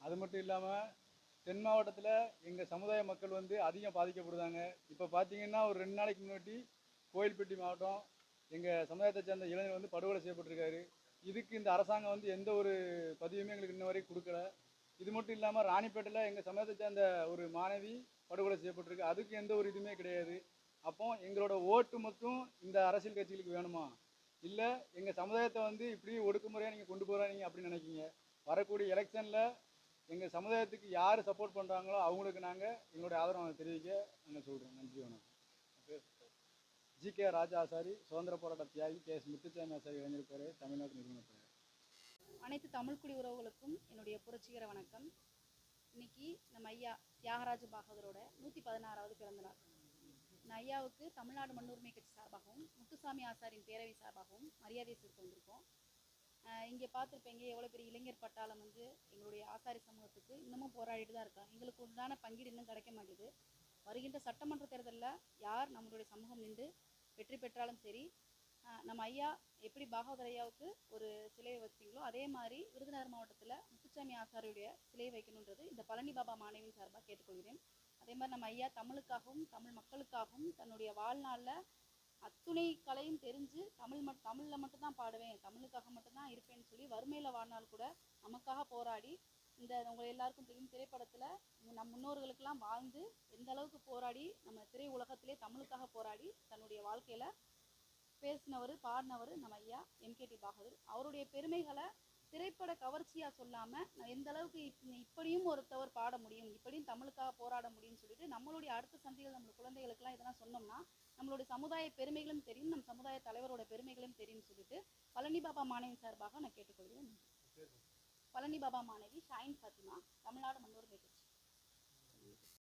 அது மட்டும் இல்லாமல் தென் மாவட்டத்தில் எங்கள் சமுதாய மக்கள் வந்து அதிகம் பாதிக்கப்படுதாங்க. இப்போ பார்த்தீங்கன்னா ஒரு 2 நாளைக்கு முன்னாடி கோயில்பட்டி மாவட்டம் எங்கள் சமுதாயத்தை சேர்ந்த இளைஞர் வந்து படுகொலை செய்யப்பட்டிருக்காரு. இதுக்கு இந்த அரசாங்கம் வந்து எந்த ஒரு பதிவுமே எங்களுக்கு இன்ன வரைக்கும் கொடுக்கல. இது மட்டும் இல்லாமல் ராணிப்பேட்டையில் எங்கள் சமுதாயத்தை சேர்ந்த ஒரு மாணவி படுகொலை செய்யப்பட்டிருக்கு. அதுக்கு எந்த ஒரு இதுவுமே கிடையாது. அப்போ எங்களோட ஓட்டு மட்டும் இந்த அரசியல் கட்சிகளுக்கு வேணுமா, இல்லை எங்கள் சமுதாயத்தை வந்து இப்படி ஒடுக்குமுறையாக நீங்கள் கொண்டு போகிறாங்க அப்படின்னு நினைக்கிங்க? வரக்கூடிய எலெக்ஷனில் எங்கள் சமுதாயத்துக்கு யார் சப்போர்ட் பண்ணுறாங்களோ அவங்களுக்கு நாங்கள் எங்களுடைய ஆதரவை தெரிவிக்க நாங்கள் சொல்கிறோம். நன்றி, வணக்கம். ஜி.கே. ராஜா ஆசாரி, சுதந்திர போராட்ட தியாகி, கே.எஸ். முத்துச்சாமி ஆசாரி இளைஞர் பேர், தமிழ்நாட்டு நிறுவன பேர். அனைத்து தமிழ்குடி உறவுகளுக்கும் என்னுடைய புரட்சிகர வணக்கம். இன்னைக்கு நம்ம ஐயா தியாகராஜ பாகவதரோட 116வது பிறந்தநாள். இந்த ஐயாவுக்கு தமிழ்நாடு மண்ணுரிமை கட்சி சார்பாகவும் முத்துசாமி ஆசாரின் பேரவை சார்பாகவும் மரியாதை செலுத்த வந்திருக்கோம். இங்கே பார்த்துருப்பீங்க எவ்வளோ பெரிய இளைஞர் பட்டாளம் வந்து எங்களுடைய ஆசாரி சமூகத்துக்கு இன்னமும் போராடிட்டு தான் இருக்காங்க. எங்களுக்கு உண்டான பங்கீடு இன்னும் கிடைக்க மாட்டேது. வருகின்ற சட்டமன்ற தேர்தலில் யார் நம்மளுடைய சமூகம் நின்று வெற்றி பெற்றாலும் சரி, நம்ம ஐயா எப்படி பாகவதர் ஐயாவுக்கு ஒரு சிலையை வச்சிங்களோ அதே மாதிரி விருதுநகர் மாவட்டத்தில் முத்துச்சாமி ஆசாரியுடைய சிலையை வைக்கணுன்றது இந்த பழனி பாபா மாணவியின் சார்பாக கேட்டுக்கொள்கிறேன். அதே மாதிரி நம்ம ஐயா தமிழுக்காகவும் தமிழ் மக்களுக்காகவும் தன்னுடைய வாழ்நாளில் அத்துணை கலையும் தெரிஞ்சு தமிழில் மட்டும்தான் பாடுவேன், தமிழுக்காக மட்டும்தான் இருப்பேன்னு சொல்லி வறுமையில் வாழ்நாள் கூட நமக்காக போராடி, இந்த உங்களை எல்லாருக்கும் தெரியும் திரைப்படத்தில் நம் முன்னோர்களுக்கெல்லாம் வாழ்ந்து எந்த அளவுக்கு போராடி நம்ம திரை உலகத்திலே தமிழுக்காக போராடி தன்னுடைய வாழ்க்கையில் பேசினவர் பாடினவர் நம்ம ஐயா எம்கேடி பாகவதர். அவருடைய பெருமைகளை திரைப்பட கவர்ச்சியாக சொல்லாமல் எந்த அளவுக்கு இப்படியும் ஒருத்தவர் பாட முடியும், இப்படியும் தமிழுக்காக போராட முடியும்னு சொல்லிட்டு நம்மளுடைய அடுத்த சந்தைகள் நம்ம குழந்தைகளுக்கெல்லாம் இதெல்லாம் சொன்னோம்னா நம்மளுடைய சமுதாய பெருமைகளும் தெரியும், நம் சமுதாய தலைவரோட பெருமைகளும் தெரியும்னு சொல்லிட்டு பழனி பாபா மாணவி சார்பாக நான் கேட்டுக்கொள்கிறேன். பழனி பாபா மாணவி ஷாயின் ஃபாத்திமா, தமிழ்நாடு மண்ணுரிமை கட்சி.